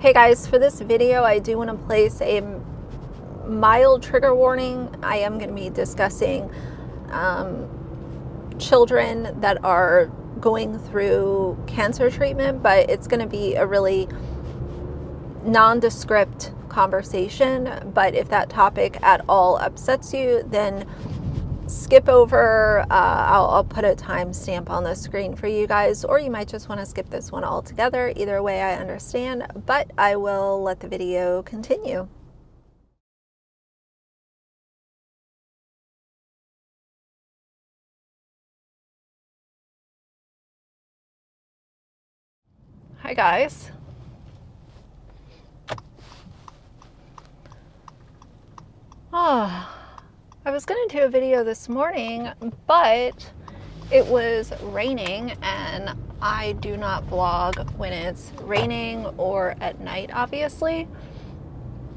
Okay guys, for this video I do want to place a mild trigger warning. I am going to be discussing children that are going through cancer treatment, but it's going to be a really nondescript conversation. But if that topic at all upsets you, then skip over. I'll put a timestamp on the screen for you guys, or you might just want to skip this one altogether. Either way, I understand, but I will let the video continue. Hi guys. I was going to do a video this morning, but it was raining, and I do not vlog when it's raining or at night, obviously,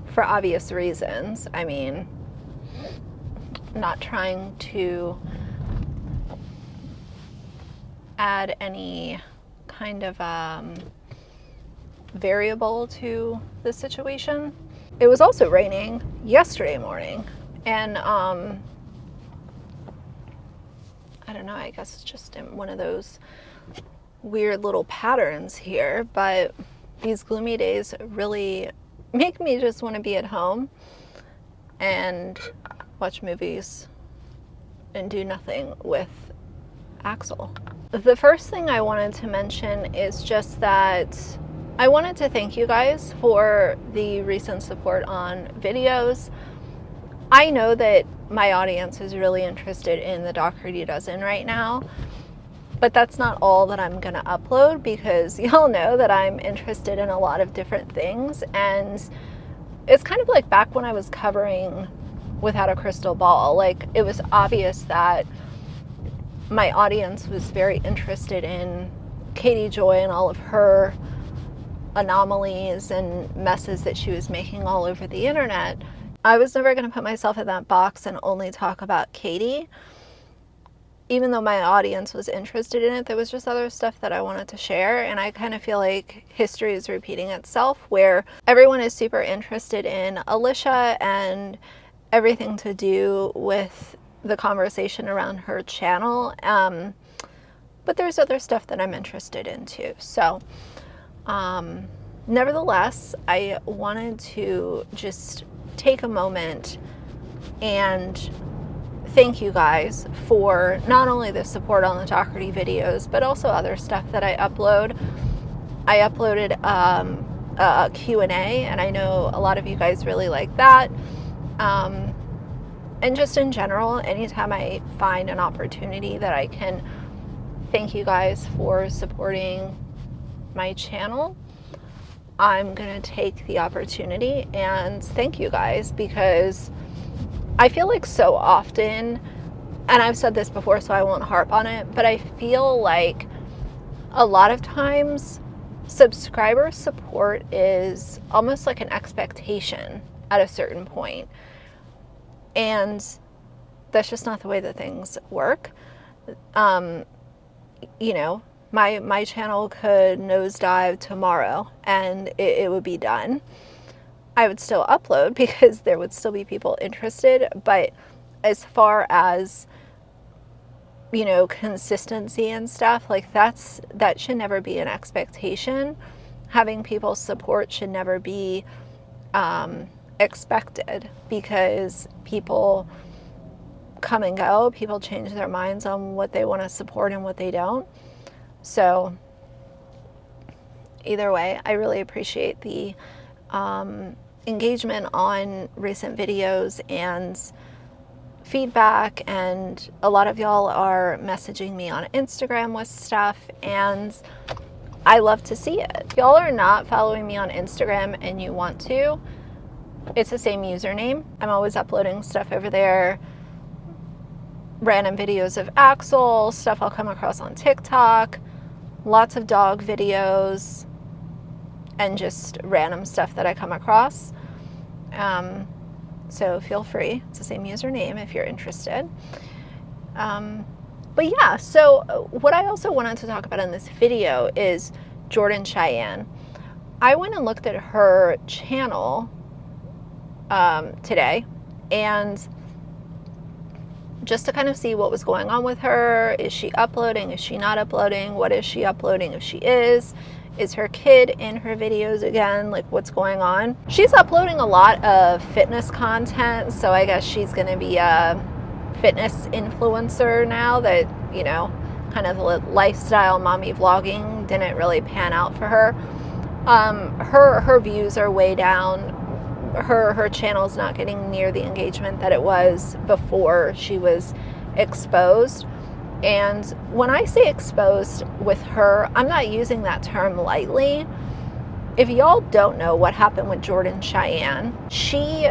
for obvious reasons. I mean, I'm not trying to add any kind of variable to the situation. It was also raining yesterday morning, and I don't know, I guess it's just in one of those weird little patterns here, but these gloomy days really make me just want to be at home and watch movies and do nothing with Axel. The first thing I wanted to mention is just that I wanted to thank you guys for the recent support on videos. I know that my audience is really interested in the Doherty Dozen right now, but that's not all that I'm gonna upload, because y'all know that I'm interested in a lot of different things, and it's kind of like back when I was covering Without a Crystal Ball. Like, it was obvious that my audience was very interested in Katie Joy and all of her anomalies and messes that she was making all over the internet. I was never going to put myself in that box and only talk about Katie. Even though my audience was interested in it, there was just other stuff that I wanted to share, and I kind of feel like history is repeating itself, where everyone is super interested in Alicia and everything to do with the conversation around her channel, but there's other stuff that I'm interested in too. So nevertheless, I wanted to just take a moment and thank you guys for not only the support on the Doherty videos, but also other stuff that I upload. I uploaded a Q&A, and I know a lot of you guys really like that. And just in general, anytime I find an opportunity that I can thank you guys for supporting my channel, I'm gonna take the opportunity and thank you guys, because I feel like so often, and I've said this before so I won't harp on it, but I feel like a lot of times subscriber support is almost like an expectation at a certain point. And that's just not the way that things work. You know, my channel could nosedive tomorrow and it would be done. I would still upload because there would still be people interested, but as far as, you know, consistency and stuff, like that should never be an expectation. Having people's support should never be expected, because people come and go, people change their minds on what they want to support and what they don't. So either way, I really appreciate the engagement on recent videos and feedback, and a lot of y'all are messaging me on Instagram with stuff, and I love to see it. If y'all are not following me on Instagram and you want to, it's the same username. I'm always uploading stuff over there, random videos of Axel, stuff I'll come across on TikTok, lots of dog videos, and just random stuff that I come across. So feel free, it's the same username if you're interested. But yeah, so what I also wanted to talk about in this video is Jordan Cheyenne. I went and looked at her channel today, and just to kind of see what was going on with her. Is she uploading? Is she not uploading? What is she uploading if she is? Is her kid in her videos again? Like, what's going on? She's uploading a lot of fitness content, so I guess she's going to be a fitness influencer now that, you know, kind of lifestyle mommy vlogging didn't really pan out for her. Her views are way down. Her channel's not getting near the engagement that it was before she was exposed. And when I say exposed with her, I'm not using that term lightly. If y'all don't know what happened with Jordan Cheyenne, she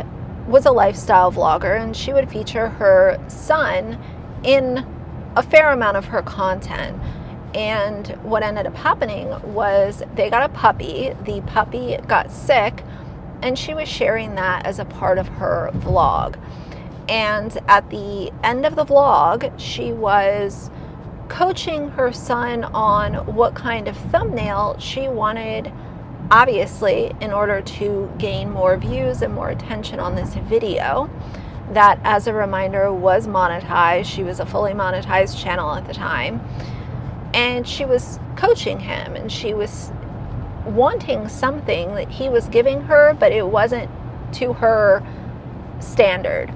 was a lifestyle vlogger, and she would feature her son in a fair amount of her content. And what ended up happening was they got a puppy. The puppy got sick, and she was sharing that as a part of her vlog. And at the end of the vlog, she was coaching her son on what kind of thumbnail she wanted, obviously, in order to gain more views and more attention on this video. That, as a reminder, was monetized. She was a fully monetized channel at the time. And she was coaching him, and she was wanting something that he was giving her, but it wasn't to her standard.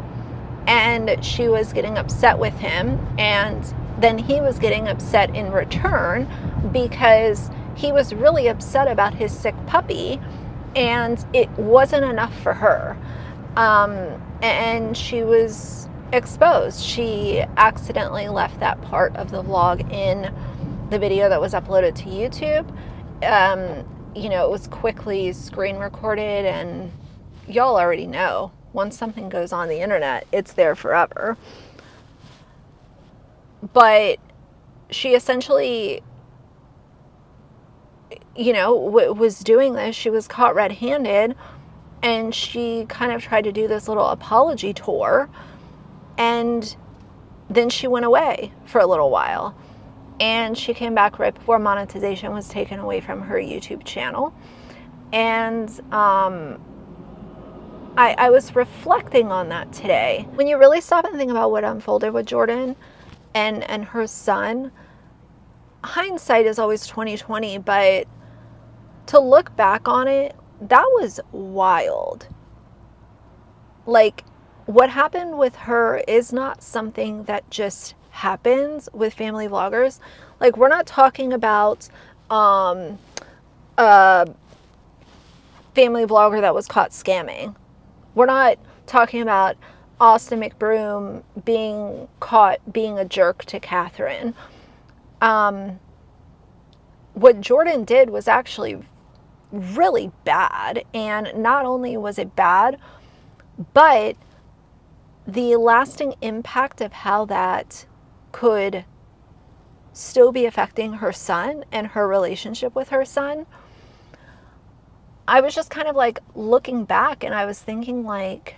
And she was getting upset with him, and then he was getting upset in return because he was really upset about his sick puppy, and it wasn't enough for her. And she was exposed. She accidentally left that part of the vlog in the video that was uploaded to YouTube. You know, it was quickly screen recorded, and y'all already know, once something goes on the internet, it's there forever. But she essentially, you know, was doing this. She was caught red-handed, and she kind of tried to do this little apology tour, and then she went away for a little while. And she came back right before monetization was taken away from her YouTube channel. And I was reflecting on that today. When you really stop and think about what unfolded with Jordan and her son, hindsight is always 20/20, but to look back on it, that was wild. Like, what happened with her is not something that just happens with family vloggers. Like, we're not talking about a family vlogger that was caught scamming. We're not talking about Austin McBroom being caught being a jerk to Catherine. What Jordan did was actually really bad, and not only was it bad, but the lasting impact of how that could still be affecting her son and her relationship with her son. I was just kind of like looking back, and I was thinking, like,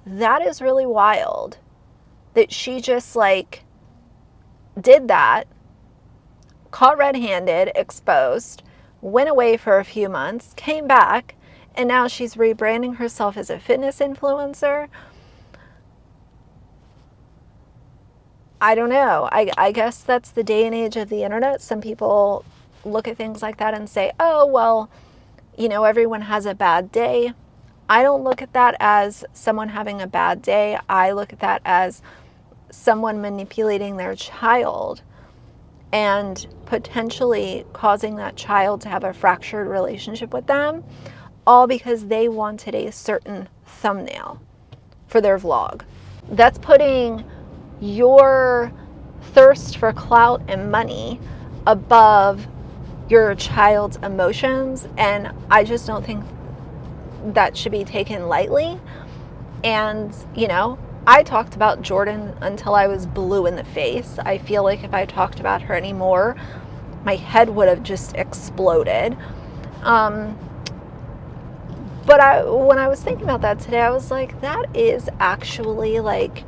that is really wild that she just like did that, caught red-handed, exposed, went away for a few months, came back, and now she's rebranding herself as a fitness influencer. I don't know. I guess that's the day and age of the internet. Some people look at things like that and say, oh, well, you know, everyone has a bad day. I don't look at that as someone having a bad day. I look at that as someone manipulating their child and potentially causing that child to have a fractured relationship with them, all because they wanted a certain thumbnail for their vlog. That's putting your thirst for clout and money above your child's emotions, and I just don't think that should be taken lightly. And, you know, I talked about Jordan until I was blue in the face. I feel like if I talked about her anymore, my head would have just exploded. But when I was thinking about that today, I was like, that is actually like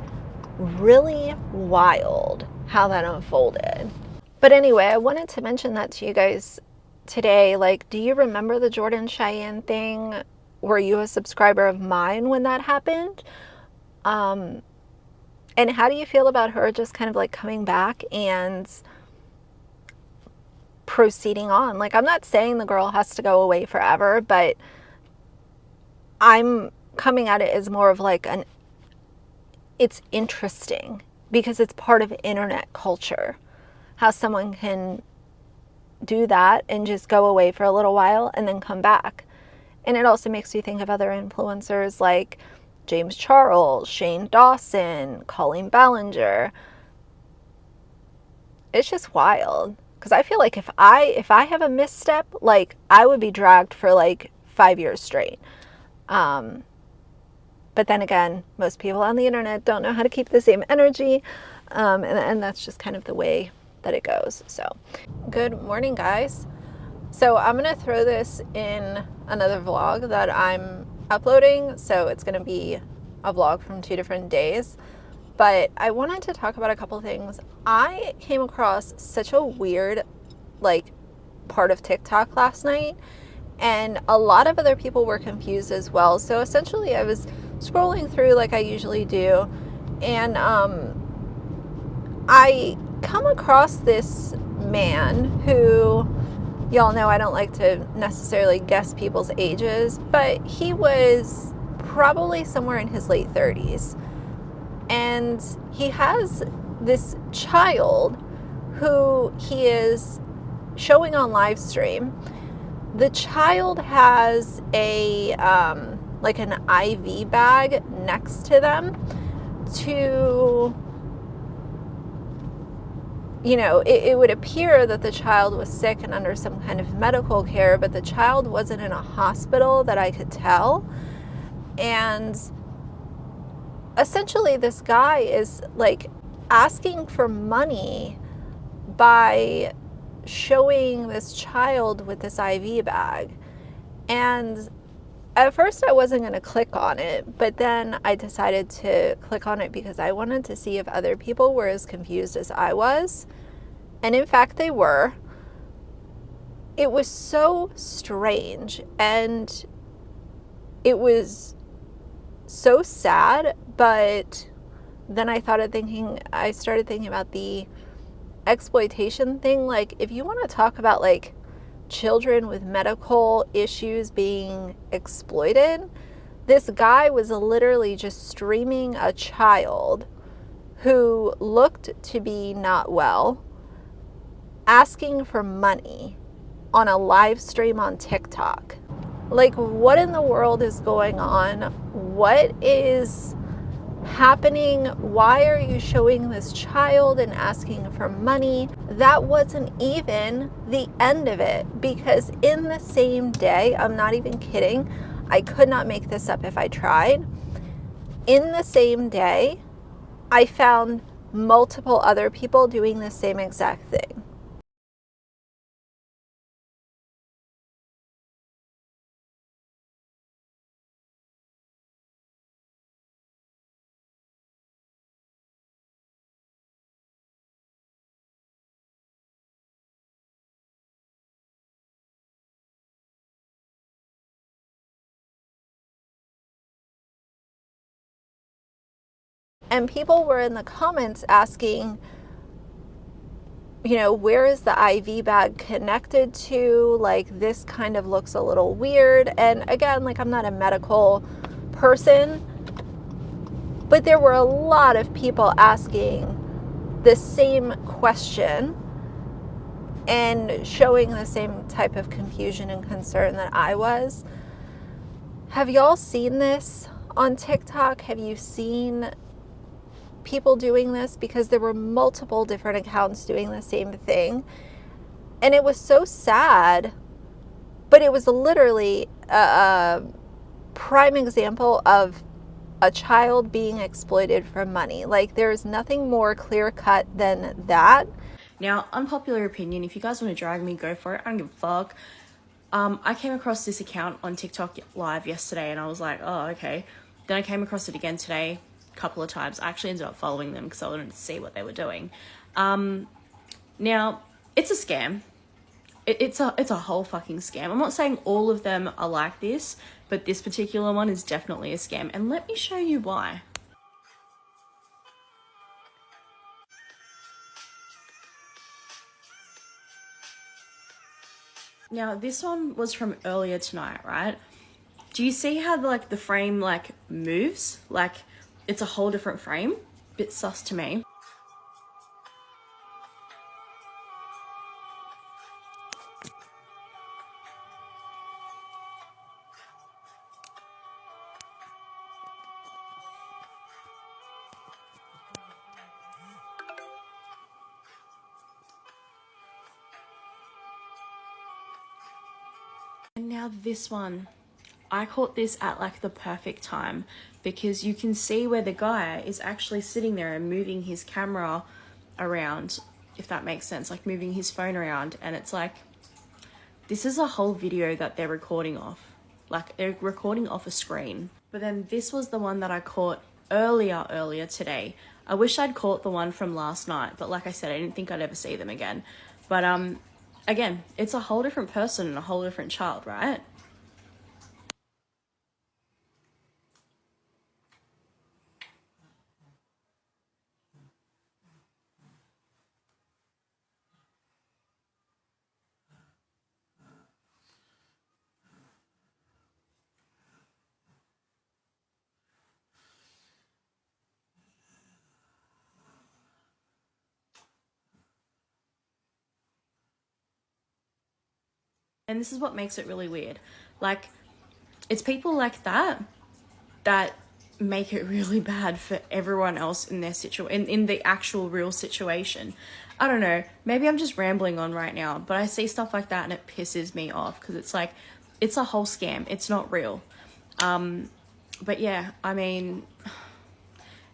really wild how that unfolded. But anyway, I wanted to mention that to you guys today, like, do you remember the Jordan Cheyenne thing? Were you a subscriber of mine when that happened? And how do you feel about her just kind of like coming back and proceeding on? Like, I'm not saying the girl has to go away forever, but I'm coming at it as more of like it's interesting because it's part of internet culture how someone can do that and just go away for a little while and then come back. And it also makes you think of other influencers like James Charles, Shane Dawson, Colleen Ballinger. It's just wild because I feel like if I have a misstep, like I would be dragged for like 5 years straight. But then again, most people on the internet don't know how to keep the same energy, and that's just kind of the way that it goes. So, good morning, guys. So I'm gonna throw this in another vlog that I'm uploading. So it's gonna be a vlog from 2 different days. But I wanted to talk about a couple things. I came across such a weird, like, part of TikTok last night, and a lot of other people were confused as well. So essentially, I was scrolling through like I usually do, and I come across this man who, y'all know I don't like to necessarily guess people's ages, but he was probably somewhere in his late 30s. And he has this child who he is showing on live stream. The child has a like an IV bag next to them to, you know, it would appear that the child was sick and under some kind of medical care, but the child wasn't in a hospital that I could tell. And essentially this guy is like asking for money by showing this child with this IV bag. And at first I wasn't going to click on it, but then I decided to click on it because I wanted to see if other people were as confused as I was. And in fact, they were. It was so strange, and it was so sad, but then I started thinking about the exploitation thing. Like, if you want to talk about like children with medical issues being exploited, this guy was literally just streaming a child who looked to be not well, asking for money on a live stream on TikTok. Like, what in the world is going on? What is happening? Why are you showing this child and asking for money? That wasn't even the end of it, because in the same day, I'm not even kidding, I could not make this up if I tried. In the same day, I found multiple other people doing the same exact thing. And people were in the comments asking, you know, where is the IV bag connected to? Like, this kind of looks a little weird. And again, like, I'm not a medical person, but there were a lot of people asking the same question and showing the same type of confusion and concern that I was. Have y'all seen this on TikTok? Have you seen people doing this? Because there were multiple different accounts doing the same thing, and it was so sad, but it was literally a prime example of a child being exploited for money. Like, there's nothing more clear cut than that. Now, unpopular opinion, if you guys want to drag me, go for it. I don't give a fuck. I came across this account on TikTok live yesterday and I was like, oh, okay. Then I came across it again today a couple of times. I actually ended up following them because I wanted to see what they were doing. Now, it's a scam. it's a whole fucking scam. I'm not saying all of them are like this, but this particular one is definitely a scam. And let me show you why. Now, this one was from earlier tonight, right? Do you see how like the frame like moves? Like it's a whole different frame? Bit sus to me. And now this one, I caught this at like the perfect time because you can see where the guy is actually sitting there and moving his camera around, if that makes sense, like moving his phone around. And it's like, this is a whole video that they're recording off. Like they're recording off a screen. But then this was the one that I caught earlier today. I wish I'd caught the one from last night, but like I said, I didn't think I'd ever see them again. But again, it's a whole different person and a whole different child, right? And this is what makes it really weird. Like, it's people like that that make it really bad for everyone else in their in the actual real situation. I don't know, maybe I'm just rambling on right now, but I see stuff like that and it pisses me off because it's like, it's a whole scam. It's not real. But yeah, I mean,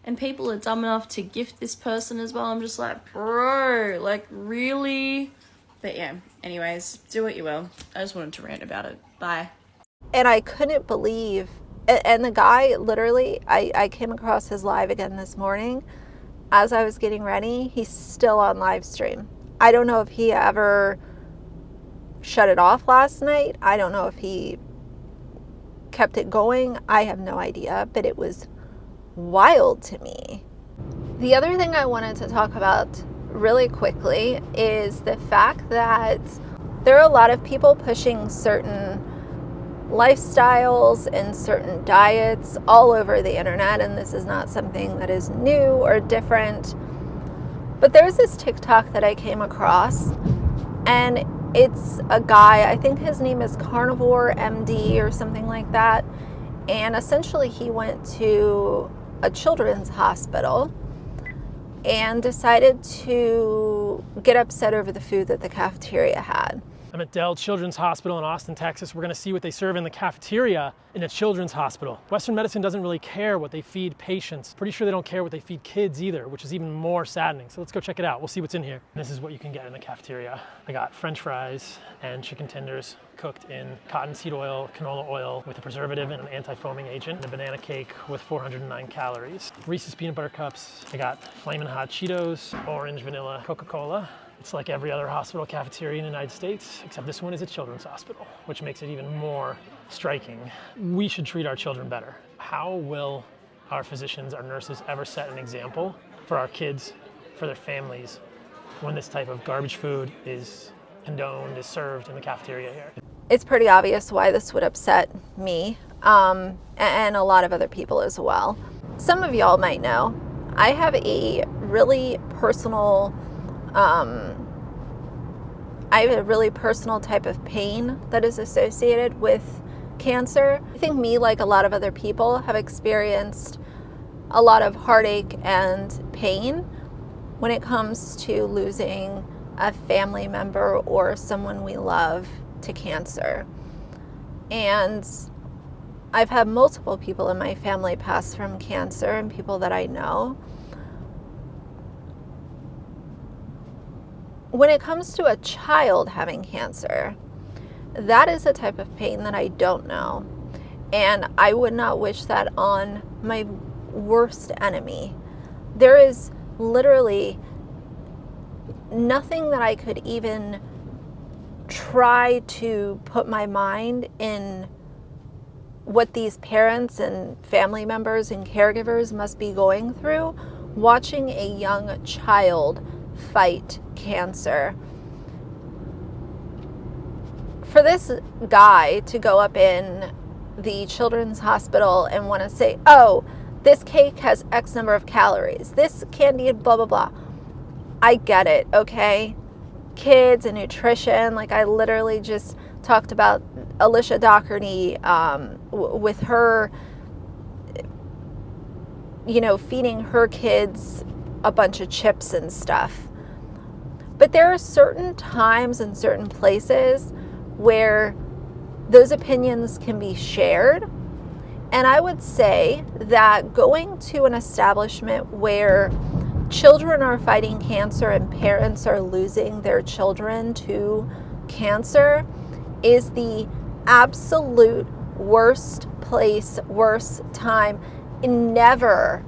and people are dumb enough to gift this person as well. I'm just like, bro, like really? But yeah, anyways, do what you will. I just wanted to rant about it. Bye. And I couldn't believe, and the guy literally, I came across his live again this morning as I was getting ready. He's still on live stream. I don't know if he ever shut it off last night. I don't know if he kept it going. I have no idea, but it was wild to me. The other thing I wanted to talk about really quickly is the fact that there are a lot of people pushing certain lifestyles and certain diets all over the internet, and this is not something that is new or different. But there's this TikTok that I came across, and it's a guy, I think his name is Carnivore MD or something like that, and essentially he went to a children's hospital and decided to get upset over the food that the cafeteria had. I'm at Dell Children's Hospital in Austin, Texas. We're gonna see what they serve in the cafeteria in a children's hospital. Western medicine doesn't really care what they feed patients. Pretty sure they don't care what they feed kids either, which is even more saddening. So let's go check it out. We'll see what's in here. This is what you can get in the cafeteria. I got French fries and chicken tenders cooked in cottonseed oil, canola oil with a preservative and an anti-foaming agent, and a banana cake with 409 calories. Reese's peanut butter cups. I got Flamin' Hot Cheetos, orange vanilla Coca-Cola. It's like every other hospital cafeteria in the United States, except this one is a children's hospital, which makes it even more striking. We should treat our children better. How will our physicians, our nurses ever set an example for our kids, for their families, when this type of garbage food is condoned, is served in the cafeteria here? It's pretty obvious why this would upset me, and a lot of other people as well. Some of y'all might know, I have a really personal type of pain that is associated with cancer. I think me, like a lot of other people, have experienced a lot of heartache and pain when it comes to losing a family member or someone we love to cancer. And I've had multiple people in my family pass from cancer, and people that I know. When it comes to a child having cancer, that is a type of pain that I don't know. And I would not wish that on my worst enemy. There is literally nothing that I could even try to put my mind in what these parents and family members and caregivers must be going through watching a young child fight cancer. For this guy to go up in the children's hospital and want to say, oh, this cake has X number of calories, this candy, blah, blah, blah. I get it, okay? Kids and nutrition, like I literally just talked about Alicia Doherty with her, feeding her kids a bunch of chips and stuff. But there are certain times and certain places where those opinions can be shared. And I would say that going to an establishment where children are fighting cancer and parents are losing their children to cancer is the absolute worst place, worst time. Never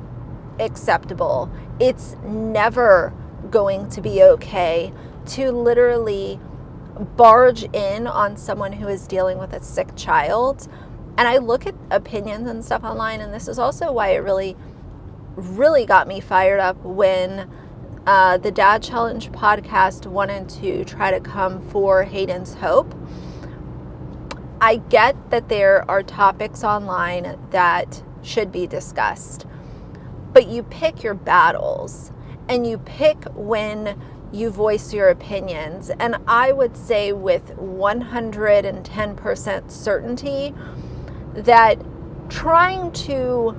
acceptable. It's never going to be okay to literally barge in on someone who is dealing with a sick child. And I look at opinions and stuff online, and this is also why it really got me fired up when the Dad Challenge podcast wanted to try to come for Hayden's Hope. I get that there are topics online that should be discussed, but you pick your battles and you pick when you voice your opinions. And I would say with 110% certainty that trying to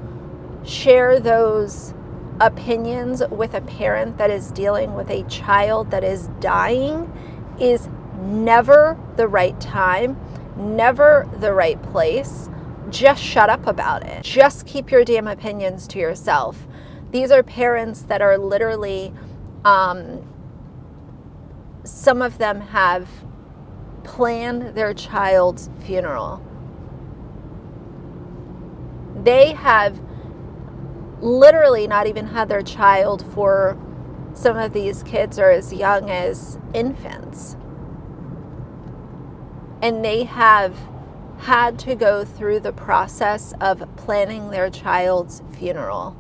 share those opinions with a parent that is dealing with a child that is dying is never the right time, never the right place. Just shut up about it. Just keep your damn opinions to yourself. These are parents that are literally, some of them have planned their child's funeral. They have literally not even had their child for, some of these kids are as young as infants. And they have had to go through the process of planning their child's funeral.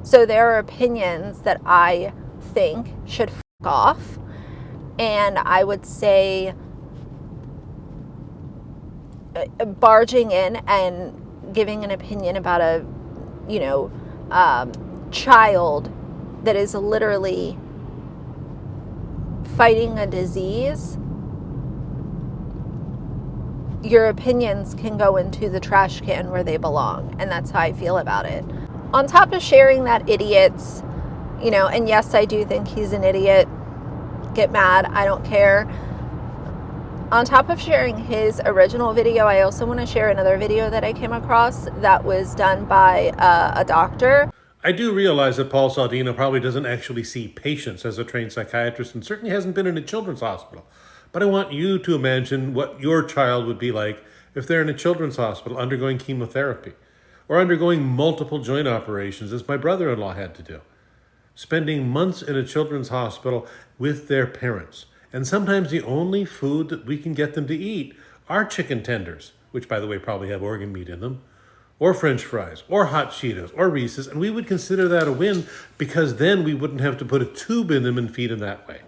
So there are opinions that I think should f*** off. And I would say barging in and giving an opinion about a, child that is literally fighting a disease, your opinions can go into the trash can where they belong. And that's how I feel about it. On top of sharing that idiot's, and yes, I do think he's an idiot. Get mad, I don't care. On top of sharing his original video, I also want to share another video that I came across that was done by a doctor. I do realize that Paul Saladino probably doesn't actually see patients as a trained psychiatrist and certainly hasn't been in a children's hospital. But I want you to imagine what your child would be like if they're in a children's hospital undergoing chemotherapy or undergoing multiple joint operations, as my brother-in-law had to do. Spending months in a children's hospital with their parents. And sometimes the only food that we can get them to eat are chicken tenders, which, by the way, probably have organ meat in them, or French fries, or hot Cheetos, or Reese's, and we would consider that a win because then we wouldn't have to put a tube in them and feed them that way.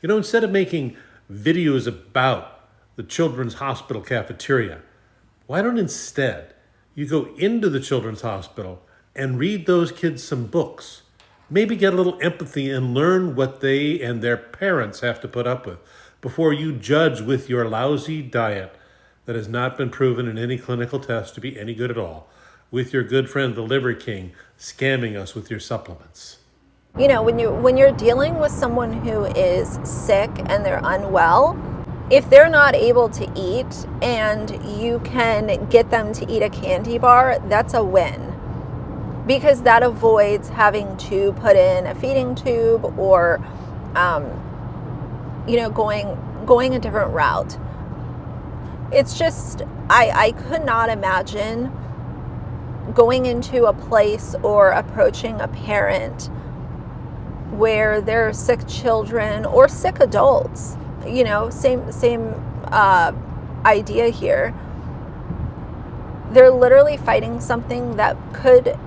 Instead of making videos about the children's hospital cafeteria, why don't instead you go into the children's hospital and read those kids some books? Maybe get a little empathy and learn what they and their parents have to put up with before you judge with your lousy diet that has not been proven in any clinical test to be any good at all, with your good friend the Liver King scamming us with your supplements. When you're dealing with someone who is sick and they're unwell, if they're not able to eat and you can get them to eat a candy bar, that's a win. Because that avoids having to put in a feeding tube or, going a different route. It's just, I could not imagine going into a place or approaching a parent where there are sick children or sick adults you know, same idea here. They're literally fighting something that could,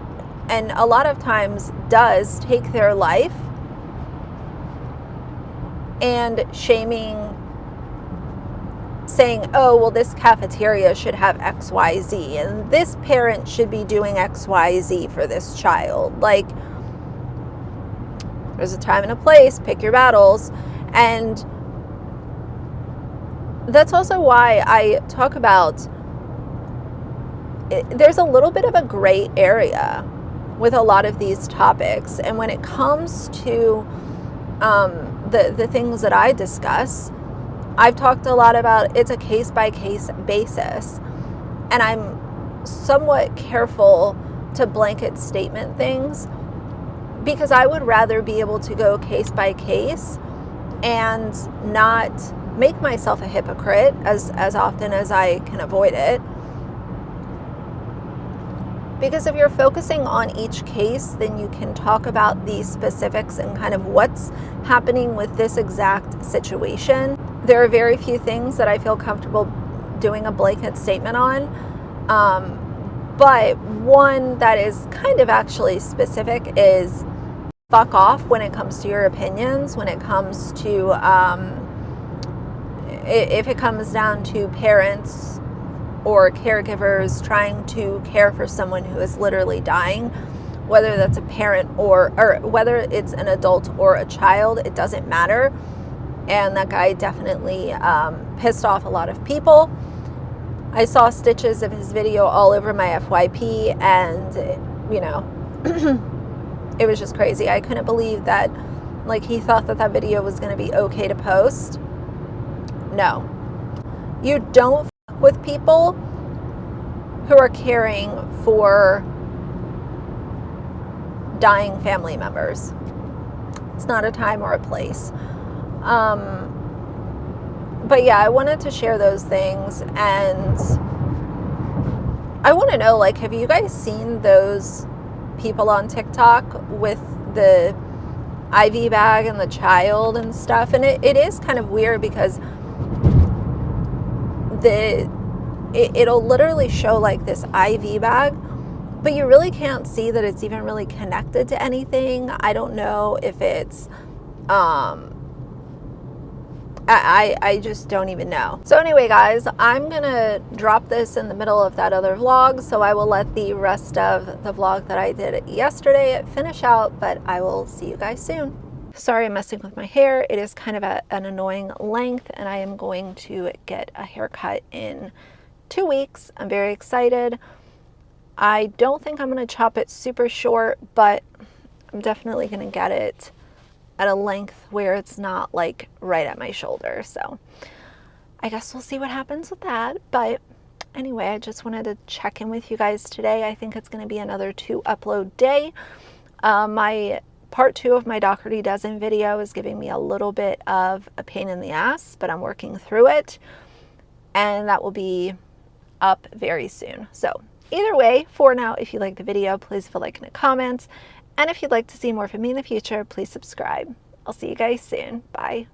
and a lot of times does, take their life, and shaming, saying, oh, well, this cafeteria should have XYZ, and this parent should be doing XYZ for this child. Like, there's a time and a place, pick your battles. And that's also why I talk about there's a little bit of a gray area with a lot of these topics. And when it comes to the things that I discuss, I've talked a lot about it's a case-by-case basis. And I'm somewhat careful to blanket statement things, because I would rather be able to go case by case and not make myself a hypocrite as often as I can avoid it. Because if you're focusing on each case, then you can talk about the specifics and kind of what's happening with this exact situation. There are very few things that I feel comfortable doing a blanket statement on. But one that is kind of actually specific is fuck off when it comes to your opinions, when it comes to, if it comes down to parents or caregivers trying to care for someone who is literally dying, whether that's a parent or whether it's an adult or a child, it doesn't matter. And that guy definitely pissed off a lot of people. I saw stitches of his video all over my FYP, and, you know, it was just crazy. I couldn't believe that, like, he thought that video was going to be okay to post. No. You don't fuck with people who are caring for dying family members. It's not a time or a place. But yeah, I wanted to share those things, and I want to know, like, have you guys seen those people on TikTok with the IV bag and the child and stuff? And it is kind of weird because it'll literally show like this IV bag, but you really can't see that it's even really connected to anything. I don't know if it's I just don't even know. So anyway, guys, I'm gonna drop this in the middle of that other vlog, so I will let the rest of the vlog that I did yesterday finish out, but I will see you guys soon. Sorry I'm messing with my hair. It is kind of an annoying length, and I am going to get a haircut in 2 weeks. I'm very excited. I don't think I'm gonna chop it super short, but I'm definitely gonna get it at a length where it's not like right at my shoulder. So I guess we'll see what happens with that. But anyway, I just wanted to check in with you guys today. I think it's going to be another 2 upload day. My part 2 of my Doherty Dozen video is giving me a little bit of a pain in the ass, but I'm working through it, and that will be up very soon. So either way, for now, if you like the video, please leave a like and a comment. And if you'd like to see more from me in the future, please subscribe. I'll see you guys soon. Bye.